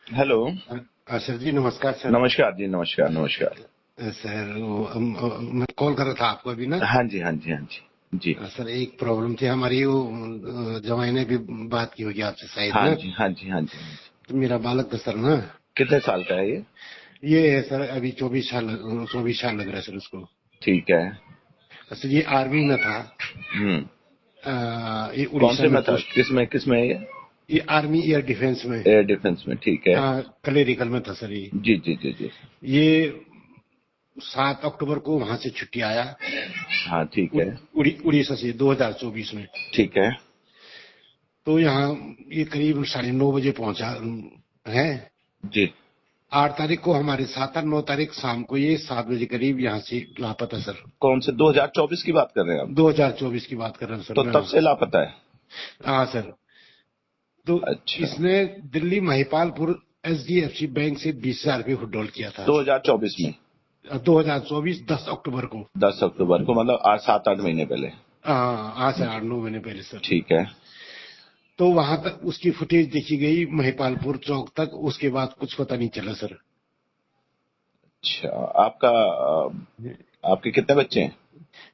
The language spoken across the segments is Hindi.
हेलो। सर जी नमस्कार सर। नमस्कार जी, नमस्कार नमस्कार। सर मैं कॉल कर रहा था आपको अभी ना। हाँ जी, हाँ जी, हाँ जी जी। सर एक प्रॉब्लम थी हमारी, वो जवाई ने भी बात की होगी आपसे शायद हाँ ना। जी, हाँ जी, हाँ जी, हाँ जी। तो मेरा बालक था सर ना। कितने साल का है ये? ये है सर अभी 24 साल लग रहा है सर उसको। ठीक है। सर ये आर्मी में था। हम्म। ये कौन उड़ीसा से में में था? पोस्ट। किस में है ये? ये आर्मी एयर डिफेंस में। एयर डिफेंस में, ठीक है। क्लेरिकल में था सर ये। जी जी जी जी। ये 7 अक्टूबर को वहां से छुट्टी आया। हाँ ठीक है। उड़ीसा से 2024 में। ठीक है। तो यहाँ ये करीब 9:30 बजे पहुंचा है। जी। 8 तारीख को हमारे साथ, 9 तारीख शाम को ये 7 बजे करीब यहाँ से लापता सर। कौन से 2024 की बात कर रहे हैं आप? 2024 की बात कर रहा हूँ सर तो मैं। तब से लापता है? हाँ सर। तो अच्छा। इसने दिल्ली महिपालपुर HDFC बैंक से 20,000 रुपये विड्रॉल किया था। 2024 में? 2024 10 अक्टूबर को। 10 अक्टूबर को, मतलब आज 7-8 महीने पहले। हाँ आज से 8-9 महीने पहले सर। ठीक है। तो वहां तक उसकी फुटेज देखी गई महिपालपुर चौक तक, उसके बाद कुछ पता नहीं चला सर। अच्छा। आपका आपके कितने बच्चे हैं?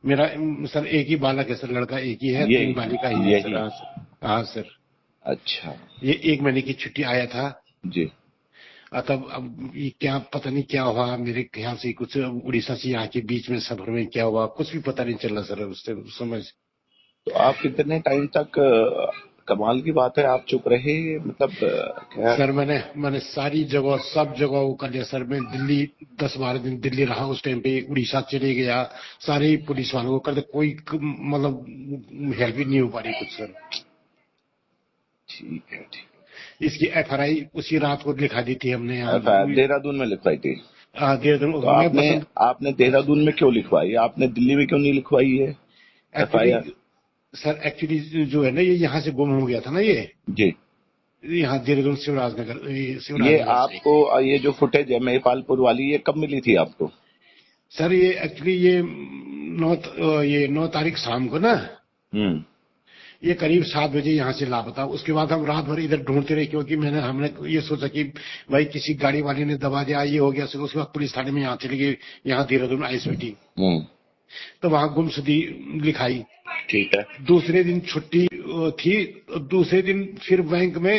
मेरा सर एक ही बालक है सर, लड़का एक ही है, 3 बालिका ही है सर। यही। हाँ सर। हाँ सर। अच्छा। ये 1 महीने की छुट्टी आया था। जी। तब अब ये क्या पता नहीं क्या हुआ, मेरे ख्याल से कुछ उड़ीसा से यहाँ के बीच में सफर में क्या हुआ कुछ भी पता नहीं चला सर उससे समझ। तो आप कितने टाइम तक कमाल की बात है आप चुप रहे, मतलब क्या? सर मैंने सारी जगह सब जगह वो कर लिया सर। मैं दिल्ली 10-12 दिन दिल्ली रहा, उस टाइम पे उड़ीसा चले गया। सारे पुलिस वालों को कर दे, कोई मतलब हेल्प ही नहीं हो पा रही कुछ सर। ठीक है, ठीक इसकी FRI उसी रात को लिखा दी थी हमने है। यहाँ। एफआईआर देहरादून में लिखवाई थी? देहरादून तो मैं आपने बसंत। आपने देहरादून में क्यों लिखवाई, आपने दिल्ली में क्यों नहीं लिखवाई है एक्चुअली एफआईआर? सर, एक्चुअली जो है ना, ये यहाँ से गुम हो गया था ना ये। जी। यहाँ देहरादून शिवराजनगर, ये शिवराजनगर से। आपको ये जो फुटेज है महिपालपुर वाली, ये कब मिली थी आपको? सर ये एक्चुअली ये 9 तारीख शाम को ना, हम्म। ये करीब 7 बजे यहाँ से लापता। उसके बाद हम रात भर इधर ढूंढते रहे, क्योंकि हमने ये सोचा कि भाई किसी गाड़ी वाले ने दबा दिया, ये हो गया सर। उसके बाद पुलिस थाने में यहाँ चले गए, यहाँ देहरादून ISBT। हम्म। तो वहां गुमशुदी लिखाई। ठीक है। दूसरे दिन छुट्टी थी। तो दूसरे दिन फिर बैंक में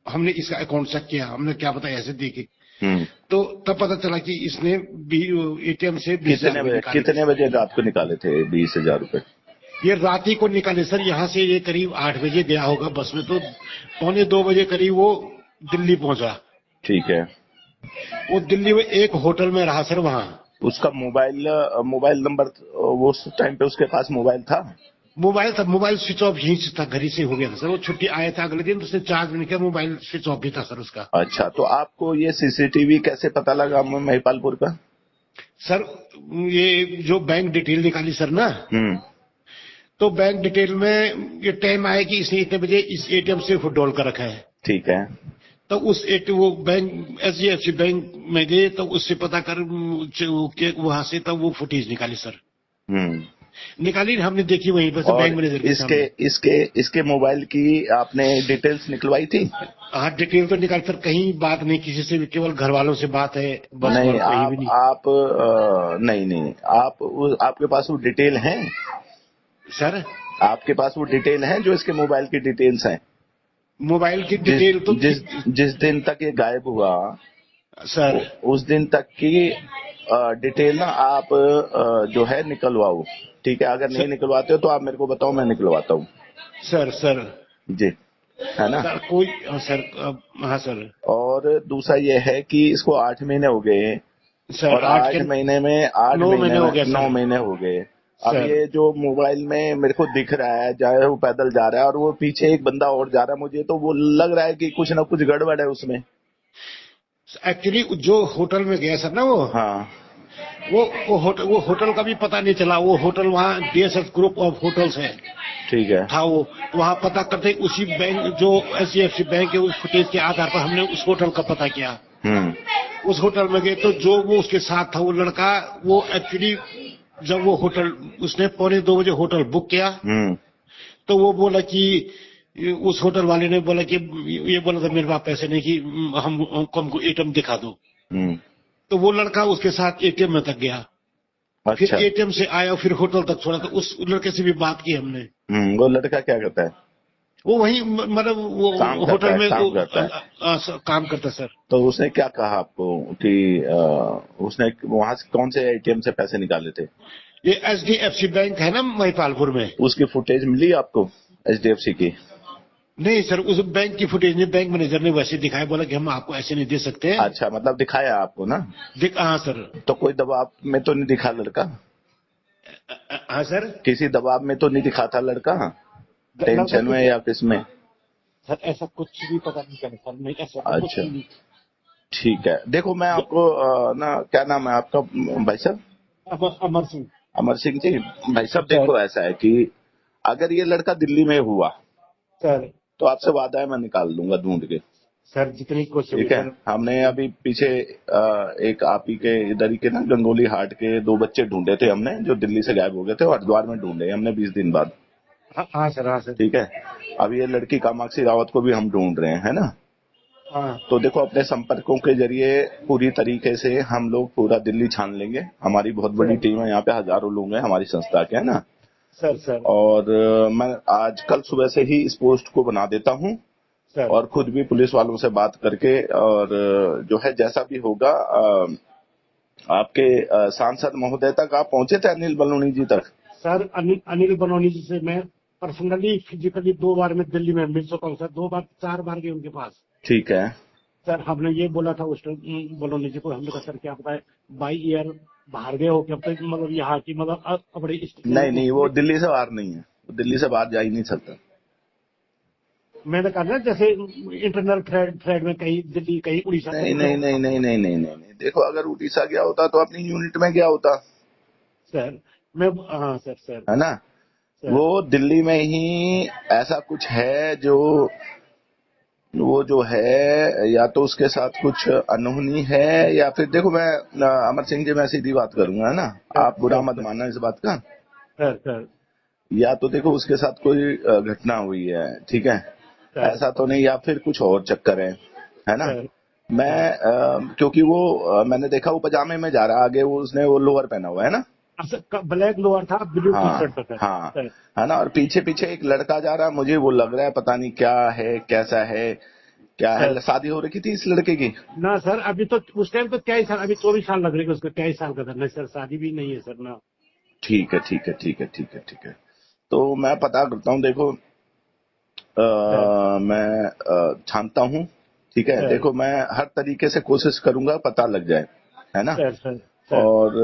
हमने इसका अकाउंट चेक किया, हमने क्या पता ऐसे देखे। हम्म। तो तब पता चला कि इसने ATM से 20,000 रुपये निकाले थे। कितने बजे रात को निकाले थे 20,000 रुपए? ये रात ही को निकाले सर। यहाँ से ये करीब 8 बजे गया होगा बस में, तो 1:45 बजे करीब वो दिल्ली पहुंचा। ठीक है। वो दिल्ली में एक होटल में रहा सर वहां। उसका मोबाइल मोबाइल नंबर, वो उस टाइम पे उसके पास मोबाइल था? मोबाइल था, मोबाइल स्विच ऑफ यहीं से था, घर ही से हो गया था सर। वो छुट्टी आया था अगले दिन, तो उसने चार्ज नहीं किया, मोबाइल स्विच ऑफ भी था सर उसका। अच्छा, तो आपको ये सीसीटीवी कैसे पता लगा महिपालपुर का? सर ये जो बैंक डिटेल निकाली सर ना, हम्म। तो बैंक डिटेल में ये टाइम आया कि इसने इतने बजे इस ATM से विड्रॉल कर रखा है। ठीक है। तो उस वो बैंक HDFC बैंक में गए, तो उससे पता कर वहां से तब वो फुटेज निकाली सर। हम्म। निकाली, हमने देखी वहीं पर से और बैंक मैनेजर के इसके सामने। इसके इसके मोबाइल की आपने डिटेल्स निकलवाई थी? हाँ डिटेल तो निकाल सर, कहीं बात नहीं किसी से भी, केवल घर वालों से बात है बस, नहीं, और कहीं भी नहीं। नहीं नहीं, आपके पास वो डिटेल है? सर आपके पास वो डिटेल है जो इसके मोबाइल की डिटेल्स हैं? मोबाइल की जिस डिटेल तो जिस जिस दिन तक ये गायब हुआ, सर उस दिन तक की डिटेल ना आप जो है निकलवाओ। ठीक है, अगर नहीं सर निकलवाते हो तो आप मेरे को बताओ, मैं निकलवाता हूँ। सर सर जी। है ना? सर कोई सर हाँ सर। और दूसरा ये है कि इसको 8 महीने हो गए, सर और 8 9 महीने महीने हो में गया 9 महीने सर। हो गए। अब सर ये जो मोबाइल में मेरे को दिख रहा है, चाहे वो पैदल जा रहा है और वो पीछे एक बंदा और जा रहा है, मुझे तो वो लग रहा है कि कुछ ना कुछ गड़बड़ है उसमें। एक्चुअली जो होटल में गया सर ना, हाँ। वो होटल का भी पता नहीं चला। वो होटल वहाँ DSF ग्रुप ऑफ होटल्स है ठीक है। था वो। वहाँ पता करते उसी बैंक जो HDFC बैंक है, उस फुटेज के आधार पर हमने उस होटल का पता किया। हम्म। उस होटल में गए तो जो वो उसके साथ था वो लड़का, वो एक्चुअली जब वो होटल उसने 1:45 बजे होटल बुक किया, हम्म। तो वो बोला कि उस होटल वाले ने बोला कि ये बोला था मेरे पास पैसे नहीं कि हमको एटीएम दिखा दो। तो वो लड़का उसके साथ एटीएम में तक गया, फिर अच्छा। एटीएम से आया, फिर होटल तक छोड़ा। तो उस लड़के से भी बात की हमने। वो लड़का क्या करता है? वो वही मतलब वो काम करता होटल है, में काम करता है। काम करता सर। तो उसने क्या कहा आपको कि उसने वहां से कौन से एटीएम से पैसे निकाले थे? ये एचडीएफसी बैंक है ना महिपालपुर में। उसकी फुटेज मिली आपको एचडीएफसी की? नहीं सर, उस बैंक की फुटेज नहीं, बैंक मैनेजर ने वैसे दिखाया, बोला कि हम आपको ऐसे नहीं दे सकते। अच्छा, मतलब दिखाया आपको ना? हाँ सर। तो कोई दबाव में तो नहीं दिखा लड़का? हाँ सर। किसी दबाव में तो नहीं दिखा था लड़का, टेंशन में या किस में? सर ऐसा कुछ भी पता नहीं चला सर, नहीं ऐसा तो कुछ अच्छा, भी नहीं। ठीक है। देखो मैं आपको ना, क्या नाम है आपका भाई साहब? अमर सिंह। अमर सिंह जी। भाई साहब देखो, ऐसा है कि अगर ये लड़का दिल्ली में हुआ सर, तो आपसे वादा है मैं निकाल दूंगा ढूंढ के। सर जितनी कोशिश ठीक है। हमने अभी पीछे एक आप ही के इधर ही के ना गंगोली हाट के 2 बच्चे ढूंढे थे हमने, जो दिल्ली से गायब हो गए थे, और हरिद्वार में ढूंढे हमने 20 दिन बाद। हाँ सर, हाँ सर। ठीक है। अब ये लड़की कामाक्षी रावत को भी हम ढूंढ रहे हैं, है ना? हाँ। तो देखो, अपने संपर्कों के जरिए पूरी तरीके से हम लोग पूरा दिल्ली छान लेंगे। हमारी बहुत बड़ी टीम है यहाँ पे, हजारों लोग हैं हमारी संस्था के, है ना? सर। और मैं आज कल सुबह से ही इस पोस्ट को बना देता हूँ, और खुद भी पुलिस वालों से बात करके, और जो है जैसा भी होगा, आपके सांसद महोदय तक आप पहुंचे थे, अनिल बलूनी जी तक? सर अनिल बलूनी जी से मैं पर्सनली फिजिकली 2 बार में दिल्ली में मिल चुका हूँ सर, 2 बार 4 बार गए उनके पास। ठीक है सर हमने ये बोला था उस बलूनी जी को, हमने कहा सर क्या पता है बाई ईयर बाहर गए हो क्या, मतलब यहाँ की मतलब बड़ी नहीं, वो दिल्ली से बाहर नहीं है, वो दिल्ली से बाहर जा ही नहीं सकता। मैंने कहा ना जैसे इंटरनल थ्रेड में कहीं दिल्ली कहीं उड़ीसा। नहीं। देखो, अगर उड़ीसा गया होता तो अपनी यूनिट में गया होता सर। मैं हाँ सर है ना? वो दिल्ली में ही ऐसा कुछ है जो वो जो है, या तो उसके साथ कुछ अनहोनी है, या फिर देखो मैं अमर सिंह जी, मैं सीधी बात करूंगा, है ना? आप बुरा मत मानना इस बात का। सर या तो देखो उसके साथ कोई घटना हुई है, ठीक है, ऐसा तो नहीं, या फिर कुछ और चक्कर है ना? मैं क्योंकि वो मैंने देखा वो पजामे में जा रहा, आगे वो उसने वो लोअर पहना हुआ है ना, ब्लैक लोअर था, ब्लू टी हाँ शर्ट था। हाँ, है ना? और पीछे पीछे एक लड़का जा रहा, मुझे वो लग रहा है पता नहीं क्या है, कैसा है, क्या है। शादी हो रखी थी इस लड़के की? ना सर, अभी तो उस टाइम तो 23 साल, अभी 24 साल लग रहे हैं उसको, 23 साल का था। नहीं सर, शादी भी नहीं है सर ना। ठीक है। तो मैं पता करता हूँ, देखो मैं छानता हूँ, ठीक है। देखो मैं हर तरीके से कोशिश करूंगा पता लग जाए, है ना? सर। और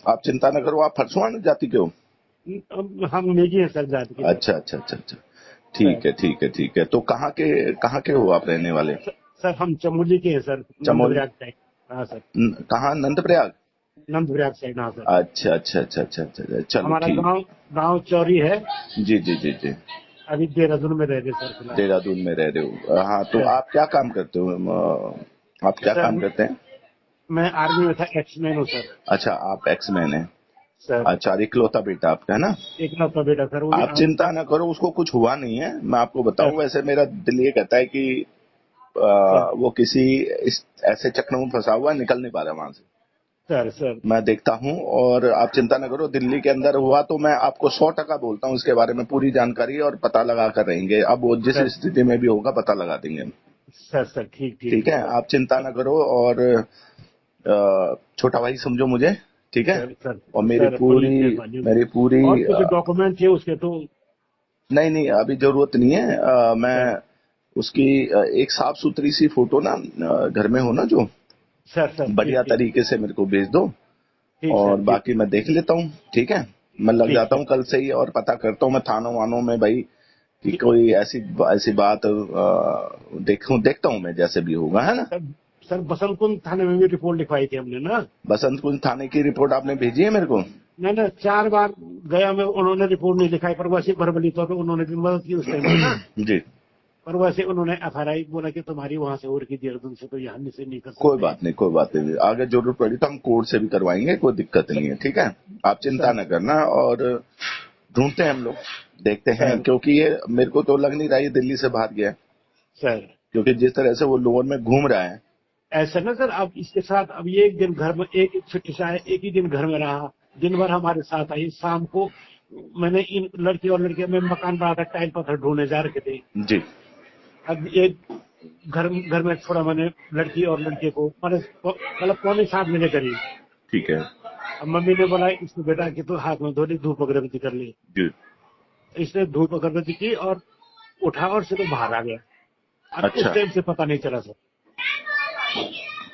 आप चिंता न करो। आप फरसवान जाति के हो? हम नेगी हैं सर, जाति के। अच्छा। ठीक है। तो कहाँ के हो आप रहने वाले? सर हम चमोली के हैं सर, नंदप्रयाग साइड। हाँ सर। कहाँ? नंदप्रयाग? नंदप्रयाग साइड, हाँ सर। अच्छा। चलो हमारा ठीक। गाँव चौरी है। जी। अभी देहरादून में रह रहे सर। देहरादून में रह रहे हो? हाँ, तो आप क्या काम करते हो? आप क्या काम करते हैं? मैं आर्मी में था, एक्समैन हूँ सर। अच्छा, आप एक्समैन हैं सर। अच्छा, इकलौता बेटा आपका, है ना? इकलौता बेटा सर। आप चिंता न करो, उसको कुछ हुआ नहीं है। मैं आपको बताऊं, वैसे मेरा दिल ये कहता है कि वो किसी ऐसे चक्कर में फंसा हुआ, निकल नहीं पा रहा वहां से। सर मैं देखता हूँ, और आप चिंता न करो, दिल्ली के अंदर हुआ तो मैं आपको 100% बोलता हूँ, इसके बारे में पूरी जानकारी और पता लगा कर रहेंगे। अब वो जिस स्थिति में भी होगा पता लगा देंगे सर। ठीक है, आप चिंता न करो। और छोटा भाई समझो मुझे, ठीक है? और मेरी पूरी और कुछ डॉक्यूमेंट थे उसके तो? नहीं, अभी जरूरत नहीं है। मैं उसकी एक साफ सुथरी सी फोटो ना घर में हो ना, जो सर बढ़िया तरीके से मेरे को भेज दो, और बाकी मैं देख लेता हूँ, ठीक है? मैं लग जाता हूँ कल से ही, और पता करता हूँ मैं थानों वानों में भाई, कि कोई ऐसी बात देखता हूँ मैं, जैसे भी होगा, है ना? सर बसंत कुंज थाने में भी रिपोर्ट लिखवाई थी हमने ना। बसंत कुंज थाने की रिपोर्ट आपने भेजी है मेरे को? ना 4 बार गया मैं, उन्होंने रिपोर्ट नहीं लिखाई, पर वैसे भरबली तौर पर उन्होंने भी मदद की उस टाइम ना जी। पर वैसे उन्होंने एफआरआई बोला कि तुम्हारी वहां से और की देहरादून से, तो यहाँ से नहीं कर सकते। कोई बात नहीं, आगे जरूरत पड़ी तो हम कोर्ट से भी करवाएंगे, कोई दिक्कत नहीं है, ठीक है? आप चिंता न करना, और ढूंढते हैं हम लोग, देखते हैं, सर क्योंकि ये मेरे को तो लग नहीं रहा ये दिल्ली से बाहर गया, सर क्योंकि जिस तरह से वो लोन में घूम रहा है। ऐसा ना सर, अब इसके साथ अब ये एक दिन घर में, एक छुट्टी से आया, एक ही दिन घर में रहा, दिन भर हमारे साथ आई, शाम को मैंने इन लड़की और लड़के में मकान बना था, टाइल पत्थर ढूंढने जा रखे थे। जी। अब एक घर घर में छोड़ा मैंने लड़की और लड़के को, मैंने मतलब 6:45 करीब। ठीक है। अब मम्मी ने बोला इसको बेटा कि तू हाथ में धो ली, धूप अगरबत्ती कर ली। जी। इसने धूप अगरबत्ती की और उठा और सीधे बाहर आ गया। अब अच्छा, उस टाइम से पता नहीं चला सर।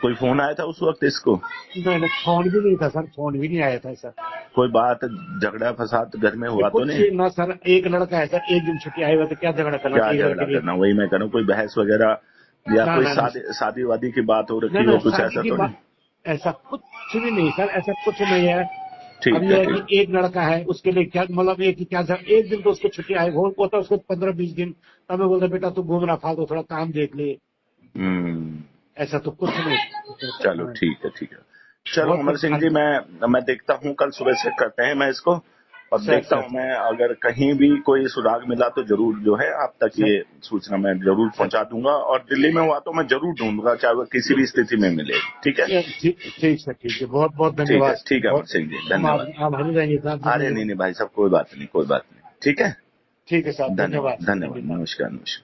कोई फोन आया था उस वक्त इसको? मैंने फोन भी नहीं था सर, फोन भी नहीं आया था सर। कोई बात झगड़ा फसाद घर में ये हुआ तो कुछ नहीं? ना सर, एक लड़का है सर, एक दिन छुट्टी आए हुए तो क्या झगड़ा करना क्या चाहिए झगड़ा लड़के के? करना, वही मैं कह रहा हूँ, कोई बहस वगैरह या ना कोई ना ना शादी वादी की बात हो ना रखी ना, हो, कुछ शादी ऐसा की तो नहीं? बात ऐसा कुछ भी नहीं सर, ऐसा कुछ नहीं है। अब ठीक है, ये है ठीक। कि एक लड़का है, उसके लिए क्या मतलब, एक ही क्या एक दिन तो उसको छुट्टी आए होता उसको 15-20 दिन, तब मैं बोलता बेटा तू घूम रहा फालतू, थोड़ा काम देख ले। हम्म। ऐसा तो कुछ नहीं। चलो हाँ, ठीक है, ठीक है। चलो बहुत अमर सिंह जी, परेशान। मैं देखता हूँ, कल सुबह से करते हैं मैं इसको, और सर देखता सर हूँ मैं अगर कहीं भी कोई सुराग मिला तो जरूर जो है आप तक सर ये सूचना मैं जरूर सर पहुंचा दूंगा, और दिल्ली में हुआ तो मैं जरूर ढूंढूंगा, चाहे वो किसी भी स्थिति में मिले। ठीक है? ठीक ठीक सर, ठीक है, बहुत बहुत ठीक है, धन्यवाद। ठीक है अमर बहुत सिंह जी, हम धन्यवाद। आभारी रहेंगे साहब अरे जिंदगी नहीं भर। नहीं भाई साहब, कोई बात नहीं, कोई बात नहीं। ठीक है। ठीक है साहब, धन्यवाद, धन्यवाद, थैंक धन्यवाद, यू साहब। नमस्कार, नमस्कार।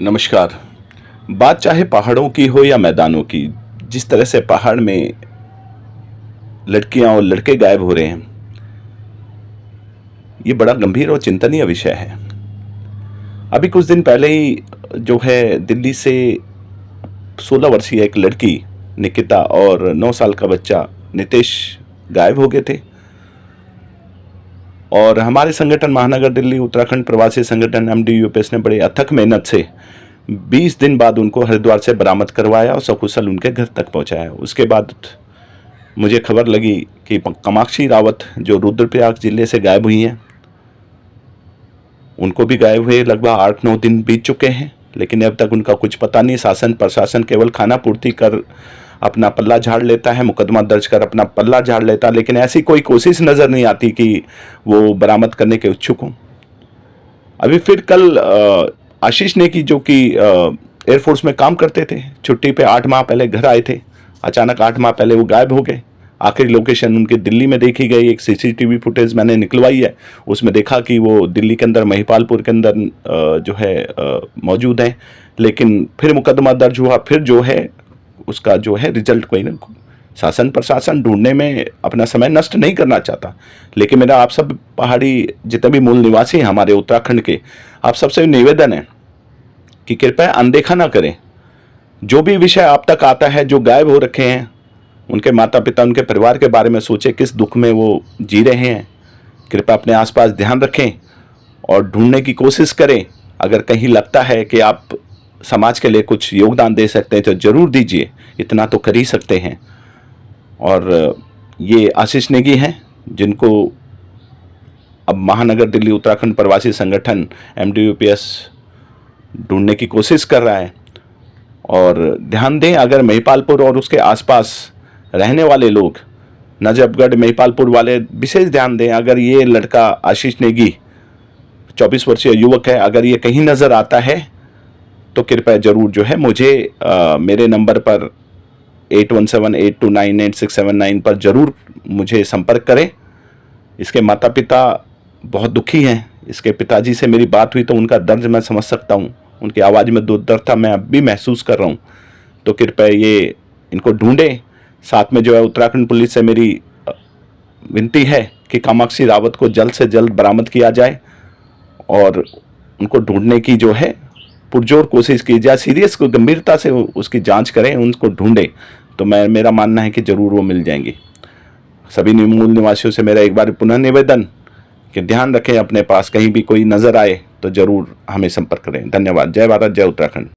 नमस्कार। बात चाहे पहाड़ों की हो या मैदानों की, जिस तरह से पहाड़ में लड़कियां और लड़के गायब हो रहे हैं, ये बड़ा गंभीर और चिंतनीय विषय है। अभी कुछ दिन पहले ही जो है दिल्ली से 16 वर्षीय एक लड़की निकिता और 9 साल का बच्चा नितेश गायब हो गए थे, और हमारे संगठन महानगर दिल्ली उत्तराखंड प्रवासी संगठन MDUPS ने बड़े अथक मेहनत से 20 दिन बाद उनको हरिद्वार से बरामद करवाया और सकुशल उनके घर तक पहुंचाया। उसके बाद मुझे खबर लगी कि कामाक्षी रावत जो रुद्रप्रयाग जिले से गायब हुई हैं, उनको भी गायब हुए लगभग 8-9 दिन बीत चुके हैं, लेकिन अब तक उनका कुछ पता नहीं। शासन प्रशासन केवल खाना पूर्ति कर अपना पल्ला झाड़ लेता है, मुकदमा दर्ज कर अपना पल्ला झाड़ लेता है, लेकिन ऐसी कोई कोशिश नज़र नहीं आती कि वो बरामद करने के इच्छुक हों। अभी फिर कल आशीष नेगी जो कि एयरफोर्स में काम करते थे, छुट्टी पे 8 माह पहले घर आए थे, अचानक 8 माह पहले वो गायब हो गए। आखिरी लोकेशन उनकी दिल्ली में देखी गई। एक CCTV फुटेज मैंने निकलवाई है, उसमें देखा कि वो दिल्ली के अंदर महिपालपुर के अंदर जो है मौजूद हैं। लेकिन फिर मुकदमा दर्ज हुआ, फिर जो है उसका जो है रिजल्ट कोई ना, शासन प्रशासन ढूंढने में अपना समय नष्ट नहीं करना चाहता। लेकिन मेरा आप सब पहाड़ी जितने भी मूल निवासी हैं हमारे उत्तराखंड के, आप सबसे निवेदन है कि कृपया अनदेखा ना करें। जो भी विषय आप तक आता है, जो गायब हो रखे हैं, उनके माता पिता, उनके परिवार के बारे में सोचें, किस दुख में वो जी रहे हैं। कृपया अपने आसपास ध्यान रखें और ढूंढने की कोशिश करें। अगर कहीं लगता है कि आप समाज के लिए कुछ योगदान दे सकते हैं तो ज़रूर दीजिए, इतना तो कर ही सकते हैं। और ये आशीष नेगी हैं जिनको अब महानगर दिल्ली उत्तराखंड प्रवासी संगठन MDUPS ढूंढने की कोशिश कर रहा है। और ध्यान दें, अगर महिपालपुर और उसके आसपास रहने वाले लोग, नजफगढ़ महिपालपुर वाले विशेष ध्यान दें, अगर ये लड़का आशीष नेगी 24 वर्षीय युवक है, अगर ये कहीं नज़र आता है तो कृपया ज़रूर जो है मुझे मेरे नंबर पर 8178298679 पर ज़रूर मुझे संपर्क करें। इसके माता पिता बहुत दुखी हैं। इसके पिताजी से मेरी बात हुई तो उनका दर्द मैं समझ सकता हूँ, उनकी आवाज़ में दुर्दर्था मैं अब भी महसूस कर रहा हूँ। तो कृपया ये इनको ढूंढें। साथ में जो है उत्तराखंड पुलिस से मेरी विनती है कि कामाक्षी रावत को जल्द से जल्द बरामद किया जाए और उनको ढूंढने की जो है पुरजोर कोशिश की जाए। सीरियस को गंभीरता से उसकी जांच करें, उनको ढूंढें, तो मेरा मानना है कि ज़रूर वो मिल जाएंगे। सभी मूल निवासियों से मेरा एक बार पुनः निवेदन कि ध्यान रखें, अपने पास कहीं भी कोई नज़र आए तो ज़रूर हमें संपर्क करें। धन्यवाद। जय भारत, जय उत्तराखंड।